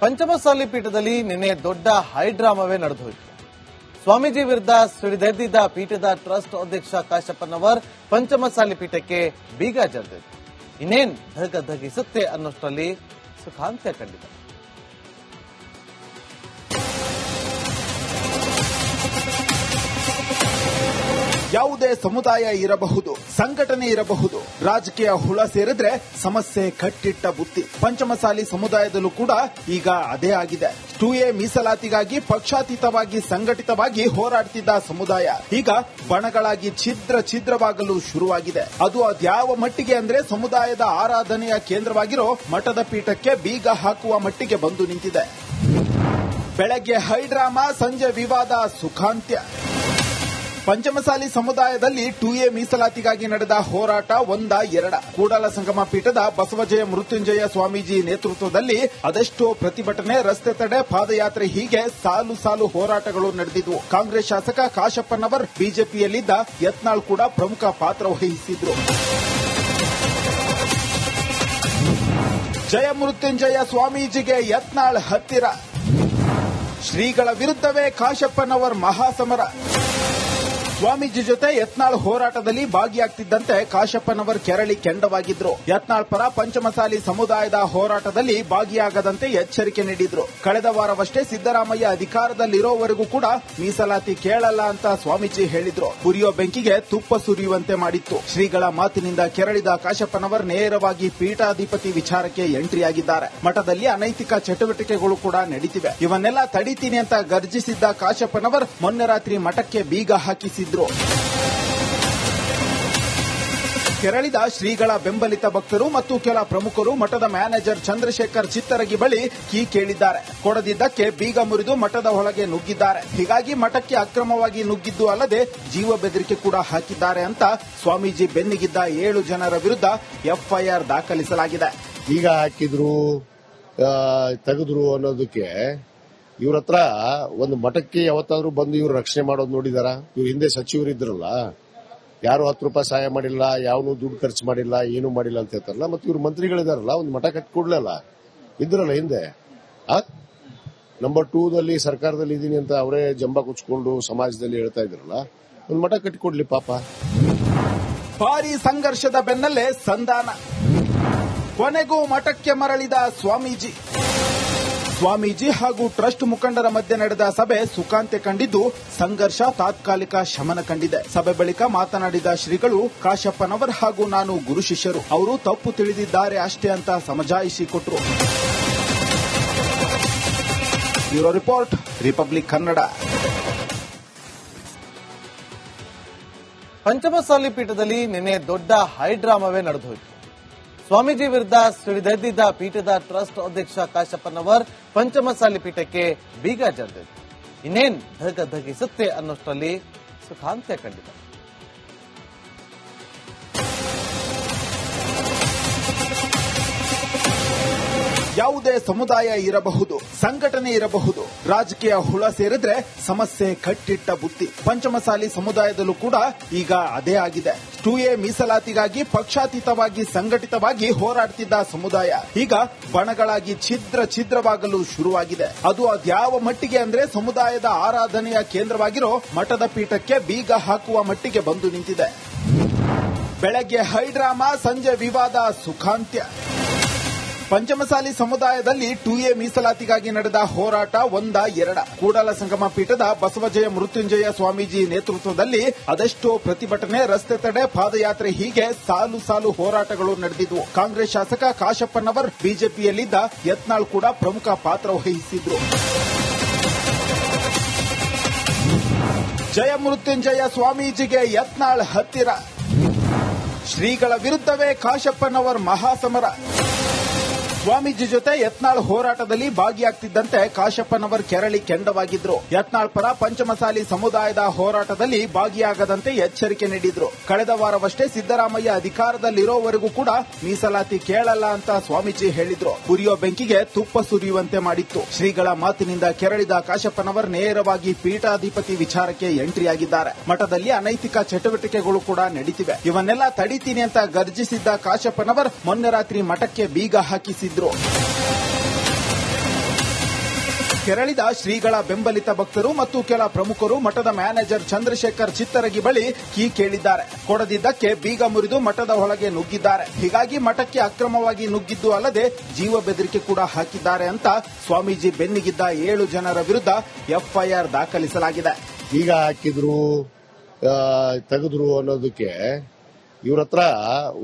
ಪಂಚಮಸಾಲಿ ಪೀಠದಲ್ಲಿ ನಿನ್ನೆ ದೊಡ್ಡ ಹೈಡ್ರಾಮವೇ ನಡೆದೋಯಿತು. ಸ್ವಾಮೀಜಿ ವಿರುದ್ಧ ಸಿಡಿದೆದ್ದಿದ್ದ ಪೀಠದ ಟ್ರಸ್ಟ್ ಅಧ್ಯಕ್ಷ ಕಾಶಪ್ಪನವರ್ ಪಂಚಮಸಾಲಿ ಪೀಠಕ್ಕೆ ಬೀಗ ಜಡಿದಿದ್ರು. ಇನ್ನೇನ್ ಧಗಿಸುತ್ತೆ ಅನ್ನೋಷ್ಟರಲ್ಲಿ ಸುಖಾಂತ್ಯ ಕಂಡಿದೆ. ಯಾವುದೇ ಸಮುದಾಯ ಇರಬಹುದು, ಸಂಘಟನೆ ಇರಬಹುದು, ರಾಜಕೀಯ ಹುಳ ಸೇರಿದ್ರೆ ಸಮಸ್ಯೆ ಕಟ್ಟಿಟ್ಟ ಬುತ್ತಿ. ಪಂಚಮಸಾಲಿ ಸಮುದಾಯದಲ್ಲೂ ಕೂಡ ಈಗ ಅದೇ ಆಗಿದೆ. 2A ಮೀಸಲಾತಿಗಾಗಿ ಪಕ್ಷಾತೀತವಾಗಿ ಸಂಘಟಿತವಾಗಿ ಹೋರಾಡ್ತಿದ್ದ ಸಮುದಾಯ ಈಗ ಬಣಗಳಾಗಿ ಛಿದ್ರವಾಗಲು ಶುರುವಾಗಿದೆ. ಅದು ಅದ್ಯಾವ ಮಟ್ಟಿಗೆ ಅಂದ್ರೆ ಸಮುದಾಯದ ಆರಾಧನೆಯ ಕೇಂದ್ರವಾಗಿರೋ ಮಠದ ಪೀಠಕ್ಕೆ ಬೀಗ ಹಾಕುವ ಮಟ್ಟಿಗೆ ಬಂದು ನಿಂತಿದೆ. ಬೆಳಗ್ಗೆ ಹೈಡ್ರಾಮಾ, ಸಂಜೆ ವಿವಾದ, ಸುಖಾಂತ್ಯ. ಪಂಚಮಸಾಲಿ ಸಮುದಾಯದಲ್ಲಿ 2A ಮೀಸಲಾತಿಗಾಗಿ ನಡೆದ ಹೋರಾಟ ಎರಡ. ಕೂಡಲ ಸಂಗಮ ಪೀಠದ ಬಸವಜಯ ಮೃತ್ಯುಂಜಯ ಸ್ವಾಮೀಜಿ ನೇತೃತ್ವದಲ್ಲಿ ಅದೆಷ್ಟೋ ಪ್ರತಿಭಟನೆ, ರಸ್ತೆ ತಡೆ, ಪಾದಯಾತ್ರೆ ಹೀಗೆ ಸಾಲು ಹೋರಾಟಗಳು ನಡೆದಿದ್ವು. ಕಾಂಗ್ರೆಸ್ ಶಾಸಕ ಕಾಶಪ್ಪನವರ್, ಬಿಜೆಪಿಯಲ್ಲಿದ್ದ ಯತ್ನಾಳ್ ಕೂಡ ಪ್ರಮುಖ ಪಾತ್ರ ವಹಿಸಿದ್ರು. ಜಯ ಮೃತ್ಯುಂಜಯ ಸ್ವಾಮೀಜಿಗೆ ಯತ್ನಾಳ್ ಹತ್ತಿರ, ಶ್ರೀಗಳ ವಿರುದ್ಧವೇ ಕಾಶಪ್ಪನವರ್ ಮಹಾಸಮರ. ಸ್ವಾಮೀಜಿ ಜೊತೆ ಯತ್ನಾಳ್ ಹೋರಾಟದಲ್ಲಿ ಭಾಗಿಯಾಗ್ತಿದ್ದಂತೆ ಕಾಶಪ್ಪನವರ್ ಕೆರಳಿ ಕೆಂಡವಾಗಿದ್ರು. ಯತ್ನಾಳ್ ಪರ ಪಂಚಮಸಾಲಿ ಸಮುದಾಯದ ಹೋರಾಟದಲ್ಲಿ ಭಾಗಿಯಾಗದಂತೆ ಎಚ್ಚರಿಕೆ ನೀಡಿದ್ರು. ಕಳೆದ ವಾರವಷ್ಟೇ ಸಿದ್ದರಾಮಯ್ಯ ಅಧಿಕಾರದಲ್ಲಿರೋವರೆಗೂ ಕೂಡ ಮೀಸಲಾತಿ ಕೇಳಲ್ಲ ಅಂತ ಸ್ವಾಮೀಜಿ ಹೇಳಿದ್ರು. ಉರಿಯೋ ಬೆಂಕಿಗೆ ತುಪ್ಪ ಸುರಿಯುವಂತೆ ಮಾಡಿತ್ತು. ಶ್ರೀಗಳ ಮಾತಿನಿಂದ ಕೆರಳಿದ ಕಾಶಪ್ಪನವರ್ ನೇರವಾಗಿ ಪೀಠಾಧಿಪತಿ ವಿಚಾರಕ್ಕೆ ಎಂಟ್ರಿಯಾಗಿದ್ದಾರೆ. ಮಠದಲ್ಲಿ ಅನೈತಿಕ ಚಟುವಟಿಕೆಗಳು ಕೂಡ ನಡೀತಿವೆ. ಇವನ್ನೆಲ್ಲ ತಡೀತೀನಿ ಅಂತ ಗರ್ಜಿಸಿದ್ದ ಕಾಶಪ್ಪನವರ್ ಮೊನ್ನೆ ರಾತ್ರಿ ಮಠಕ್ಕೆ ಬೀಗ ಹಾಕಿಸಿದ್ರು. ಕೆರಳಿದ ಶ್ರೀಗಳ ಬೆಂಬಲಿತ ಭಕ್ತರು ಮತ್ತು ಕೆಲ ಪ್ರಮುಖರು ಮಠದ ಮ್ಯಾನೇಜರ್ ಚಂದ್ರಶೇಖರ್ ಚಿತ್ತರಗಿ ಬಳಿ ಕೀ ಕೇಳಿದ್ದಾರೆ. ಕೊಡದಿದ್ದಕ್ಕೆ ಬೀಗ ಮುರಿದು ಮಠದ ಒಳಗೆ ನುಗ್ಗಿದ್ದಾರೆ. ಹೀಗಾಗಿ ಮಠಕ್ಕೆ ಅಕ್ರಮವಾಗಿ ನುಗ್ಗಿದ್ದು ಅಲ್ಲದೆ ಜೀವ ಬೆದರಿಕೆ ಕೂಡ ಹಾಕಿದ್ದಾರೆ ಅಂತ ಸ್ವಾಮೀಜಿ ಬೆನ್ನಿಗಿದ್ದ 7 ಜನರ ವಿರುದ್ಧ ಎಫ್ಐಆರ್ ದಾಖಲಿಸಲಾಗಿದೆ. ಬೀಗ ಹಾಕಿದ್ರು, ತೆಗೆದ್ರು ಅನ್ನೋದಕ್ಕೆ ಇವ್ರ ಹತ್ರ ಒಂದು ಮಠಕ್ಕೆ ಯಾವತ್ತಾದ್ರೂ ಬಂದು ಇವ್ರು ರಕ್ಷಣೆ ಮಾಡೋದು ನೋಡಿದಾರ? ಇವ್ರ ಹಿಂದೆ ಸಚಿವರು ಇದ್ರಲ್ಲ, ಯಾರು 10 ರೂಪಾಯಿ ಸಹಾಯ ಮಾಡಿಲ್ಲ, ಯಾವನು ದುಡ್ಡು ಖರ್ಚು ಮಾಡಿಲ್ಲ, ಏನು ಮಾಡಿಲ್ಲ ಅಂತ ಹೇಳ್ತಾರಲ್ಲ. ಮತ್ತೆ ಇವ್ರು ಮಂತ್ರಿಗಳಿದಾರಲ್ಲ, ಒಂದು ಮಠ ಕಟ್ಕೊಡ್ಲಲ್ಲ, ಇದ್ರಲ್ಲ ಹಿಂದೆ. ನಂಬರ್ 2ದಲ್ಲಿ ಸರ್ಕಾರದಲ್ಲಿ ಇದೀನಿ ಅಂತ ಅವರೇ ಜಂಬ ಕುಚ್ಕೊಂಡು ಸಮಾಜದಲ್ಲಿ ಹೇಳ್ತಾ ಇದ್ರಲ್ಲ, ಒಂದು ಮಠ ಕಟ್ಟಿಕೊಡ್ಲಿ ಪಾಪ. ಭಾರಿ ಸಂಘರ್ಷದ ಬೆನ್ನಲ್ಲೇ ಸಂಧಾನ, ಕೊನೆಗೂ ಮಠಕ್ಕೆ ಮರಳಿದ ಸ್ವಾಮೀಜಿ ಹಾಗೂ ಟ್ರಸ್ಟ್ ಮುಖಂಡರ ಮಧ್ಯೆ ನಡೆದ ಸಭೆ ಸುಖಾಂತ್ಯ ಕಂಡಿದ್ದು ಸಂಘರ್ಷ ತಾತ್ಕಾಲಿಕ ಶಮನ ಕಂಡಿದೆ. ಸಭೆ ಬಳಿಕ ಮಾತನಾಡಿದ ಶ್ರೀಗಳು, ಕಾಶಪ್ಪನವರ್ ಹಾಗೂ ನಾನು ಗುರು ಶಿಷ್ಯರು, ಅವರು ತಪ್ಪು ತಿಳಿದಿದ್ದಾರೆ ಅಷ್ಟೇ ಅಂತ ಸಮಜಾಯಿಷಿ ಕೊಟ್ಟರು. Bureau report, republic Kannada. Panchamasali ಪೀಠದಲ್ಲಿ ನಿನ್ನೆ ದೊಡ್ಡ ಹೈಡ್ರಾಮವೇ ನಡೆದೋಯಿತು. ಸ್ವಾಮೀಜಿ ವಿರುದ್ಧ ಸಿಡಿದೆದ್ದಿದ್ದ ಪೀಠದ ಟ್ರಸ್ಟ್ ಅಧ್ಯಕ್ಷ ಕಾಶಪ್ಪನವರ್ ಪಂಚಮಸಾಲಿ ಪೀಠಕ್ಕೆ ಬೀಗ ಜಡಿದಿದ್ರು. ಇನ್ನೇನ್ ಧಗಿಸುತ್ತೆ ಅನ್ನೋಷ್ಟರಲ್ಲಿ ಸುಖಾಂತ್ಯ ಕಂಡಿದೆ. ಯಾವುದೇ ಸಮುದಾಯ ಇರಬಹುದು, ಸಂಘಟನೆ ಇರಬಹುದು, ರಾಜಕೀಯ ಹುಳ ಸೇರಿದ್ರೆ ಸಮಸ್ಯೆ ಕಟ್ಟಿಟ್ಟ ಬುತ್ತಿ. ಪಂಚಮಸಾಲಿ ಸಮುದಾಯದಲ್ಲೂ ಕೂಡ ಈಗ ಅದೇ ಆಗಿದೆ. 2A ಮೀಸಲಾತಿಗಾಗಿ ಪಕ್ಷಾತೀತವಾಗಿ ಸಂಘಟಿತವಾಗಿ ಹೋರಾಡ್ತಿದ್ದ ಸಮುದಾಯ ಈಗ ಬಣಗಳಾಗಿ ಛಿದ್ರವಾಗಲು ಶುರುವಾಗಿದೆ. ಅದು ಅದ್ಯಾವ ಮಟ್ಟಿಗೆ ಅಂದ್ರೆ ಸಮುದಾಯದ ಆರಾಧನೆಯ ಕೇಂದ್ರವಾಗಿರೋ ಮಠದ ಪೀಠಕ್ಕೆ ಬೀಗ ಹಾಕುವ ಮಟ್ಟಿಗೆ ಬಂದು ನಿಂತಿದೆ. ಬೆಳಗ್ಗೆ ಹೈಡ್ರಾಮಾ, ಸಂಜೆ ವಿವಾದ, ಸುಖಾಂತ್ಯ. ಪಂಚಮಸಾಲಿ ಸಮುದಾಯದಲ್ಲಿ 2A ಮೀಸಲಾತಿಗಾಗಿ ನಡೆದ ಹೋರಾಟ ಎರಡ. ಕೂಡಲ ಸಂಗಮ ಪೀಠದ ಬಸವಜಯ ಮೃತ್ಯುಂಜಯ ಸ್ವಾಮೀಜಿ ನೇತೃತ್ವದಲ್ಲಿ ಅದೆಷ್ಟೋ ಪ್ರತಿಭಟನೆ, ರಸ್ತೆ ತಡೆ, ಪಾದಯಾತ್ರೆ ಹೀಗೆ ಸಾಲು ಹೋರಾಟಗಳು ನಡೆದಿದ್ವು. ಕಾಂಗ್ರೆಸ್ ಶಾಸಕ ಕಾಶಪ್ಪನವರ್, ಬಿಜೆಪಿಯಲ್ಲಿದ್ದ ಯತ್ನಾಳ್ ಕೂಡ ಪ್ರಮುಖ ಪಾತ್ರ ವಹಿಸಿದ್ರು. ಜಯ ಮೃತ್ಯುಂಜಯ ಸ್ವಾಮೀಜಿಗೆ ಯತ್ನಾಳ್ ಹತ್ತಿರ, ಶ್ರೀಗಳ ವಿರುದ್ಧವೇ ಕಾಶಪ್ಪನವರ್ ಮಹಾಸಮರ. ಸ್ವಾಮೀಜಿ ಜೊತೆ ಯತ್ನಾಳ್ ಹೋರಾಟದಲ್ಲಿ ಭಾಗಿಯಾಗ್ತಿದ್ದಂತೆ ಕಾಶಪ್ಪನವರ್ ಕೆರಳಿ ಕೆಂಡವಾಗಿದ್ರು. ಯತ್ನಾಳ್ ಪರ ಪಂಚಮಸಾಲಿ ಸಮುದಾಯದ ಹೋರಾಟದಲ್ಲಿ ಭಾಗಿಯಾಗದಂತೆ ಎಚ್ಚರಿಕೆ ನೀಡಿದ್ರು. ಕಳೆದ ವಾರವಷ್ಟೇ ಸಿದ್ದರಾಮಯ್ಯ ಅಧಿಕಾರದಲ್ಲಿರೋವರೆಗೂ ಕೂಡ ಮೀಸಲಾತಿ ಕೇಳಲ್ಲ ಅಂತ ಸ್ವಾಮೀಜಿ ಹೇಳಿದ್ರು. ಉರಿಯೋ ಬೆಂಕಿಗೆ ತುಪ್ಪ ಸುರಿಯುವಂತೆ ಮಾಡಿತ್ತು. ಶ್ರೀಗಳ ಮಾತಿನಿಂದ ಕೆರಳಿದ ಕಾಶಪ್ಪನವರ್ ನೇರವಾಗಿ ಪೀಠಾಧಿಪತಿ ವಿಚಾರಕ್ಕೆ ಎಂಟ್ರಿಯಾಗಿದ್ದಾರೆ. ಮಠದಲ್ಲಿ ಅನೈತಿಕ ಚಟುವಟಿಕೆಗಳು ಕೂಡ ನಡೀತಿವೆ. ಇವನ್ನೆಲ್ಲ ತಡೀತೀನಿ ಅಂತ ಗರ್ಜಿಸಿದ್ದ ಕಾಶಪ್ಪನವರ್ ಮೊನ್ನೆ ರಾತ್ರಿ ಮಠಕ್ಕೆ ಬೀಗ ಹಾಕಿಸಿದ್ರು. ಕೆರಳಿದ ಶ್ರೀಗಳ ಬೆಂಬಲಿತ ಭಕ್ತರು ಮತ್ತು ಕೆಲ ಪ್ರಮುಖರು ಮಠದ ಮ್ಯಾನೇಜರ್ ಚಂದ್ರಶೇಖರ್ ಚಿತ್ತರಗಿ ಬಳಿ ಕೀ ಕೇಳಿದ್ದಾರೆ. ಕೊಡದಿದ್ದಕ್ಕೆ ಬೀಗ ಮುರಿದು ಮಠದ ಒಳಗೆ ನುಗ್ಗಿದ್ದಾರೆ. ಹೀಗಾಗಿ ಮಠಕ್ಕೆ ಅಕ್ರಮವಾಗಿ ನುಗ್ಗಿದ್ದು ಅಲ್ಲದೆ ಜೀವ ಬೆದರಿಕೆ ಕೂಡ ಹಾಕಿದ್ದಾರೆ ಅಂತ ಸ್ವಾಮೀಜಿ ಬೆನ್ನಿಗಿದ್ದ 7 ಜನರ ವಿರುದ್ಧ ಎಫ್ಐಆರ್ ದಾಖಲಿಸಲಾಗಿದೆ. ಈಗ ಹಾಕಿದ್ರು ತೆಗೆದ್ರು ಅನ್ನೋದಕ್ಕೆ ಇವ್ರ ಹತ್ರ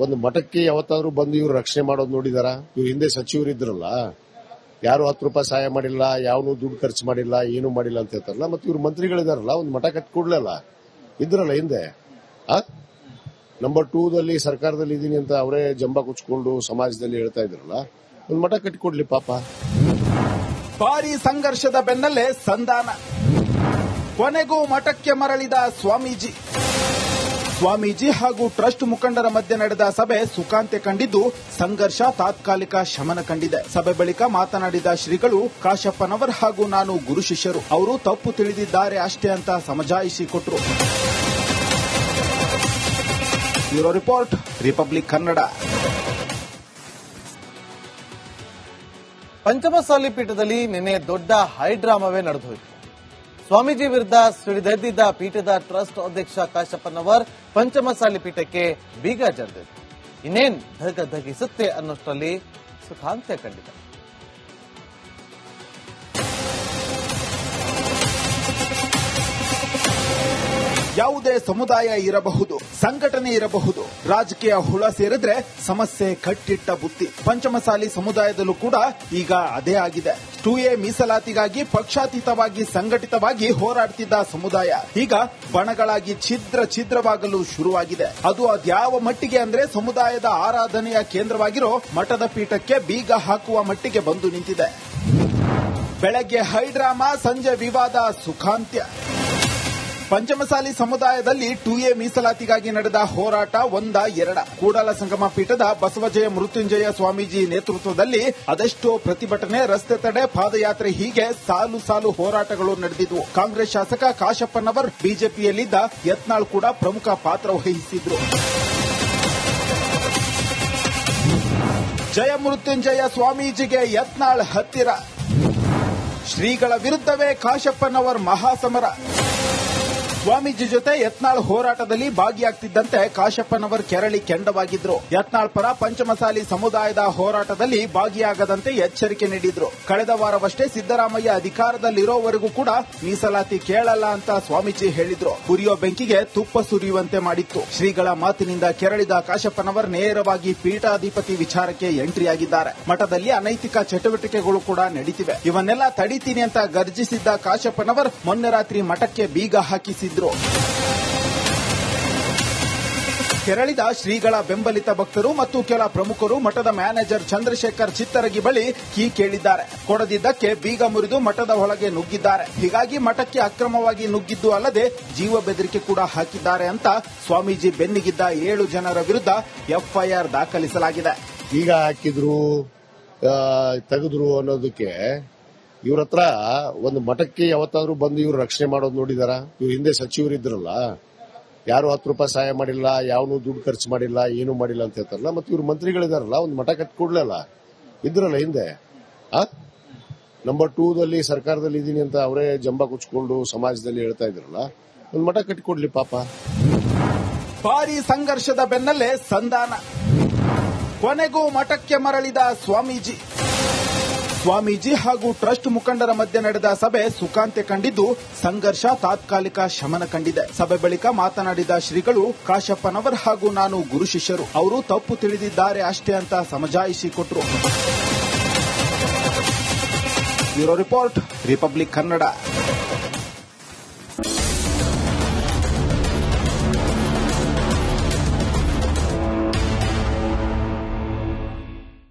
ಒಂದು ಮಠಕ್ಕೆ ಯಾವತ್ತಾದ್ರೂ ಬಂದು ಇವ್ರು ರಕ್ಷಣೆ ಮಾಡೋದು ನೋಡಿದಾರ? ಇವ್ರ ಹಿಂದೆ ಸಚಿವರಿದ್ರಲ್ಲ, ಯಾರು 10 ರೂಪಾಯಿ ಸಹಾಯ ಮಾಡಿಲ್ಲ, ಯಾವನು ದುಡ್ಡು ಖರ್ಚು ಮಾಡಿಲ್ಲ, ಏನು ಮಾಡಿಲ್ಲ ಅಂತ ಹೇಳ್ತಾರಲ್ಲ. ಮತ್ತೆ ಇವ್ರ ಮಂತ್ರಿಗಳಿದಾರಲ್ಲ, ಒಂದು ಮಠ ಕಟ್ಕೊಡ್ಲಲ್ಲ ಇದ್ರಲ್ಲ ಹಿಂದೆ. ನಂಬರ್ 2ದಲ್ಲಿ ಸರ್ಕಾರದಲ್ಲಿ ಇದೀನಿ ಅಂತ ಅವರೇ ಜಂಬ ಕುಚ್ಕೊಂಡು ಸಮಾಜದಲ್ಲಿ ಹೇಳ್ತಾ ಇದ್ರಲ್ಲ, ಒಂದು ಮಠ ಕಟ್ಕೊಡ್ಲಿ ಪಾಪ. ಭಾರಿ ಸಂಘರ್ಷದ ಬೆನ್ನಲ್ಲೇ ಸಂಧಾನ, ಕೊನೆಗೂ ಮಠಕ್ಕೆ ಮರಳಿದ ಸ್ವಾಮೀಜಿ ಹಾಗೂ ಟ್ರಸ್ಟ್ ಮುಖಂಡರ ಮಧ್ಯೆ ನಡೆದ ಸಭೆ ಸುಖಾಂತ್ಯ ಕಂಡಿದ್ದು ಸಂಘರ್ಷ ತಾತ್ಕಾಲಿಕ ಶಮನ ಕಂಡಿದೆ. ಸಭೆ ಬಳಿಕ ಮಾತನಾಡಿದ ಶ್ರೀಗಳು, ಕಾಶಪ್ಪನವರ್ ಹಾಗೂ ನಾನು ಗುರು ಶಿಷ್ಯರು, ಅವರು ತಪ್ಪು ತಿಳಿದಿದ್ದಾರೆ ಅಷ್ಟೇ ಅಂತ ಸಮಜಾಯಿಷಿ ಕೊಟ್ಟರು. Bureau report, republic Kannada. Panchamasali ಪೀಠದಲ್ಲಿ ನಿನ್ನೆ ದೊಡ್ಡ ಹೈಡ್ರಾಮವೇ ನಡೆದೋಯಿತು. ಸ್ವಾಮೀಜಿ ವಿರುದ್ಧ ಸಿಡಿದೆದ್ದಿದ್ದ ಪೀಠದ ಟ್ರಸ್ಟ್ ಅಧ್ಯಕ್ಷ ಕಾಶಪ್ಪನವರ್ ಪಂಚಮಸಾಲಿ ಪೀಠಕ್ಕೆ ಬೀಗ ಜಡಿದಿತ್ತು. ಇನ್ನೇನ್ ಧಗಿಸುತ್ತೆ ಅನ್ನೋಷ್ಟರಲ್ಲಿ ಸುಖಾಂತ್ಯ ಕಂಡಿದೆ. ಯಾವುದೇ ಸಮುದಾಯ ಇರಬಹುದು, ಸಂಘಟನೆ ಇರಬಹುದು, ರಾಜಕೀಯ ಹುಳ ಸೇರಿದ್ರೆ ಸಮಸ್ಯೆ ಕಟ್ಟಿಟ್ಟ ಬುತ್ತಿ. ಪಂಚಮಸಾಲಿ ಸಮುದಾಯದಲ್ಲೂ ಕೂಡ ಈಗ ಅದೇ ಆಗಿದೆ. 2A ಮೀಸಲಾತಿಗಾಗಿ ಪಕ್ಷಾತೀತವಾಗಿ ಸಂಘಟಿತವಾಗಿ ಹೋರಾಡುತ್ತಿದ್ದ ಸಮುದಾಯ ಈಗ ಬಣಗಳಾಗಿ ಛಿದ್ರವಾಗಲು ಶುರುವಾಗಿದೆ. ಅದು ಅದ್ಯಾವ ಮಟ್ಟಿಗೆ ಅಂದ್ರೆ ಸಮುದಾಯದ ಆರಾಧನೆಯ ಕೇಂದ್ರವಾಗಿರೋ ಮಠದ ಪೀಠಕ್ಕೆ ಬೀಗ ಹಾಕುವ ಮಟ್ಟಿಗೆ ಬಂದು ನಿಂತಿದೆ. ಬೆಳಗ್ಗೆ ಹೈಡ್ರಾಮಾ, ಸಂಜೆ ವಿವಾದ, ಸುಖಾಂತ್ಯ. ಪಂಚಮಸಾಲಿ ಸಮುದಾಯದಲ್ಲಿ 2A ಮೀಸಲಾತಿಗಾಗಿ ನಡೆದ ಹೋರಾಟ 1-2. ಕೂಡಲ ಸಂಗಮ ಪೀಠದ ಬಸವಜಯ ಮೃತ್ಯುಂಜಯ ಸ್ವಾಮೀಜಿ ನೇತೃತ್ವದಲ್ಲಿ ಅದೆಷ್ಟೋ ಪ್ರತಿಭಟನೆ, ರಸ್ತೆ ತಡೆ, ಪಾದಯಾತ್ರೆ ಹೀಗೆ ಸಾಲು ಹೋರಾಟಗಳು ನಡೆದಿದ್ವು. ಕಾಂಗ್ರೆಸ್ ಶಾಸಕ ಕಾಶಪ್ಪನವರ್, ಬಿಜೆಪಿಯಲ್ಲಿದ್ದ ಯತ್ನಾಳ್ ಕೂಡ ಪ್ರಮುಖ ಪಾತ್ರ ವಹಿಸಿದ್ರು. ಜಯ ಮೃತ್ಯುಂಜಯ ಸ್ವಾಮೀಜಿಗೆ ಯತ್ನಾಳ್ ಹತ್ತಿರ, ಶ್ರೀಗಳ ವಿರುದ್ಧವೇ ಕಾಶಪ್ಪನವರ್ ಮಹಾಸಮರ. ಸ್ವಾಮೀಜಿ ಜೊತೆ ಯತ್ನಾಳ್ ಹೋರಾಟದಲ್ಲಿ ಭಾಗಿಯಾಗ್ತಿದ್ದಂತೆ ಕಾಶಪ್ಪನವರ್ ಕೆರಳಿ ಕೆಂಡವಾಗಿದ್ರು. ಯತ್ನಾಳ್ ಪರ ಪಂಚಮಸಾಲಿ ಸಮುದಾಯದ ಹೋರಾಟದಲ್ಲಿ ಭಾಗಿಯಾಗದಂತೆ ಎಚ್ಚರಿಕೆ ನೀಡಿದ್ರು. ಕಳೆದ ವಾರವಷ್ಟೇ ಸಿದ್ದರಾಮಯ್ಯ ಅಧಿಕಾರದಲ್ಲಿರೋವರೆಗೂ ಕೂಡ ಮೀಸಲಾತಿ ಕೇಳಲ್ಲ ಅಂತ ಸ್ವಾಮೀಜಿ ಹೇಳಿದ್ರು. ಉರಿಯೋ ಬೆಂಕಿಗೆ ತುಪ್ಪ ಸುರಿಯುವಂತೆ ಮಾಡಿತ್ತು. ಶ್ರೀಗಳ ಮಾತಿನಿಂದ ಕೆರಳಿದ ಕಾಶಪ್ಪನವರ್ ನೇರವಾಗಿ ಪೀಠಾಧಿಪತಿ ವಿಚಾರಕ್ಕೆ ಎಂಟ್ರಿಯಾಗಿದ್ದಾರೆ. ಮಠದಲ್ಲಿ ಅನೈತಿಕ ಚಟುವಟಿಕೆಗಳು ಕೂಡ ನಡೀತಿವೆ, ಇವನ್ನೆಲ್ಲ ತಡೀತೀನಿ ಅಂತ ಗರ್ಜಿಸಿದ್ದ ಕಾಶಪ್ಪನವರ್ ಮೊನ್ನೆ ರಾತ್ರಿ ಮಠಕ್ಕೆ ಬೀಗ ಹಾಕಿಸಿದ್ರು. ಕೆರಳಿದ ಶ್ರೀಗಳ ಬೆಂಬಲಿತ ಭಕ್ತರು ಮತ್ತು ಕೆಲ ಪ್ರಮುಖರು ಮಠದ ಮ್ಯಾನೇಜರ್ ಚಂದ್ರಶೇಖರ್ ಚಿತ್ತರಗಿ ಬಳಿ ಕೀ ಕೇಳಿದ್ದಾರೆ. ಕೊಡದಿದ್ದಕ್ಕೆ ಬೀಗ ಮುರಿದು ಮಠದ ಒಳಗೆ ನುಗ್ಗಿದ್ದಾರೆ. ಹೀಗಾಗಿ ಮಠಕ್ಕೆ ಅಕ್ರಮವಾಗಿ ನುಗ್ಗಿದ್ದು ಅಲ್ಲದೆ ಜೀವ ಬೆದರಿಕೆ ಕೂಡ ಹಾಕಿದ್ದಾರೆ ಅಂತ ಸ್ವಾಮೀಜಿ ಬೆನ್ನಿಗಿದ್ದ 7 ಜನರ ವಿರುದ್ಧ ಎಫ್ಐಆರ್ ದಾಖಲಿಸಲಾಗಿದೆ. ಈಗ ಹಾಕಿದ್ರು ತೆಗೆದ್ರು ಅನ್ನೋದಕ್ಕೆ ಇವ್ರ ಹತ್ರ ಒಂದು ಮಠಕ್ಕೆ ಯಾವತ್ತಾದ್ರೂ ಬಂದು ಇವ್ರು ರಕ್ಷಣೆ ಮಾಡೋದು ನೋಡಿದಾರ? ಇವ್ರ ಹಿಂದೆ ಸಚಿವರಿದ್ರಲ್ಲ, ಯಾರು 10 ರೂಪಾಯಿ ಸಹಾಯ ಮಾಡಿಲ್ಲ, ಯಾವನು ದುಡ್ಡು ಖರ್ಚು ಮಾಡಿಲ್ಲ, ಏನು ಮಾಡಿಲ್ಲ ಅಂತ ಹೇಳ್ತಾರಲ್ಲ. ಮತ್ತೆ ಇವ್ರ ಮಂತ್ರಿಗಳಿದಾರಲ್ಲ, ಒಂದು ಮಠ ಕಟ್ಕೊಡ್ಲಲ್ಲ ಇದ್ರಲ್ಲ ಹಿಂದೆ. ನಂಬರ್ 2ದಲ್ಲಿ ಸರ್ಕಾರದಲ್ಲಿ ಇದೀನಿ ಅಂತ ಅವರೇ ಜಂಬ ಕುಚ್ಕೊಂಡು ಸಮಾಜದಲ್ಲಿ ಹೇಳ್ತಾ ಇದ್ರಲ್ಲ, ಒಂದು ಮಠ ಕಟ್ಕೊಡ್ಲಿ ಪಾಪ. ಭಾರಿ ಸಂಘರ್ಷದ ಬೆನ್ನಲ್ಲೇ ಸಂಧಾನ, ಕೊನೆಗೂ ಮಠಕ್ಕೆ ಮರಳಿದ ಸ್ವಾಮೀಜಿ ಹಾಗೂ ಟ್ರಸ್ಟ್ ಮುಖಂಡರ ಮಧ್ಯೆ ನಡೆದ ಸಭೆ ಸುಖಾಂತ್ಯ ಕಂಡಿದ್ದು ಸಂಘರ್ಷ ತಾತ್ಕಾಲಿಕ ಶಮನ ಕಂಡಿದೆ. ಸಭೆ ಬಳಿಕ ಮಾತನಾಡಿದ ಶ್ರೀಗಳು, ಕಾಶಪ್ಪನವರ್ ಹಾಗೂ ನಾನು ಗುರು ಶಿಷ್ಯರು, ಅವರು ತಪ್ಪು ತಿಳಿದಿದ್ದಾರೆ ಅಷ್ಟೇ ಅಂತ ಸಮಜಾಯಿಷಿ ಕೊಟ್ಟರು. Bureau report, republic Kannada.